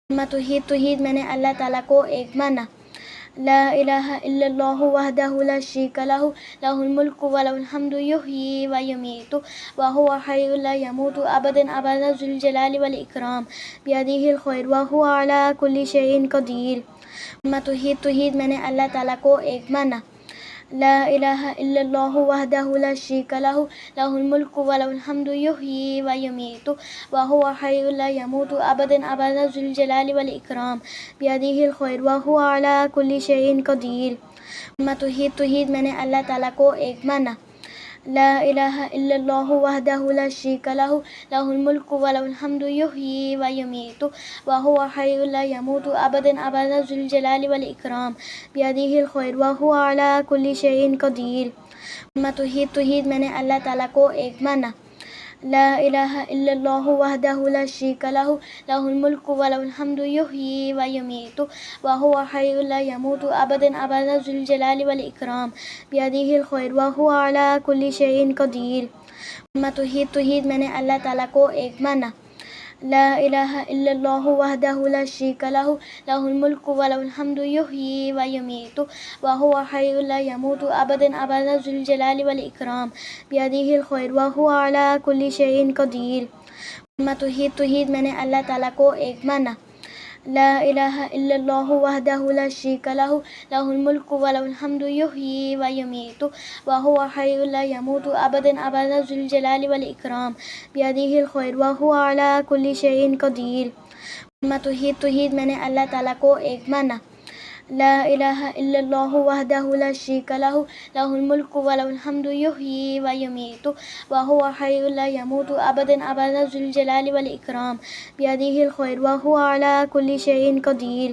توحید میں نے اللہ تعالیٰ کو ایک مانا۔ لا الہ الا اللہ وحدہ لا شریک لہ لہ الملک ولہ الحمد یحیی ویمیت وہو حی لا یموت ابدا ابدا ذو الجلال والاکرام بیدہ الخیر وہو علی کل شیء قدیر۔ توحید میں نے اللہ تعالیٰ کو ایک مانا۔ لا الہ الا اللہ وحدہ لا شریک لہ لہ الملک ولہ الحمد یحیی ویمیت وہو حی لا یموت ابدا ابدا ذو الجلال والاکرام بیدہ الخیر وہو علی کل شیء قدیر۔ توحید میں نے اللہ تعالیٰ کو ایک مانا۔ لا الہ الا اللہ وحدہ لا شریک لہ لہ الملک ولہ الحمد یحیی ویمیت وہو حی لا یموت ابدا ابدا ذو الجلال والاکرام بیدہ الخیر وہو علی کل شیء قدیر۔ توحید میں نے اللہ تعالیٰ کو ایک مانا۔ لا الہ الا اللہ وحدہ لا شریک لہ لہ الملک ولہ الحمد یحیی ویمیت وہو حی لا یموت ابدا ابدا ذو الجلال والاکرام بیدہ الخیر وہو علی کل شیء قدیر۔ توحید میں نے اللہ تعالیٰ کو ایک مانا۔ لا الہ الا اللہ وحدہ لا شریک لہ لہ الملک ولہ الحمد یحیی ویمیت وہو حی لا یموت ابدا ابدا ذو الجلال والاکرام بیدہ الخیر وہو علی کل شیء قدیر۔ توحید میں نے اللہ تعالیٰ کو ایک مانا۔ لا الہ الا اللہ وحدہ لا شریک لہ لہ الملک ولہ الحمد یحیی ویمیت وہو حی لا یموت ابدا ابدا ذو الجلال والاکرام بیدہ الخیر وہو علی کل شیء قدیر۔ توحید میں نے اللہ تعالیٰ کو ایک مانا۔ لا الہ الا اللہ وحدہ لا شریک لہ لہ الملک ولہ الحمد یحیی ویمیت وہو حی لا یموت ابدا ابدا ذو الجلال والاکرام بیدہ الخیر وہو علی کل شیء قدیر۔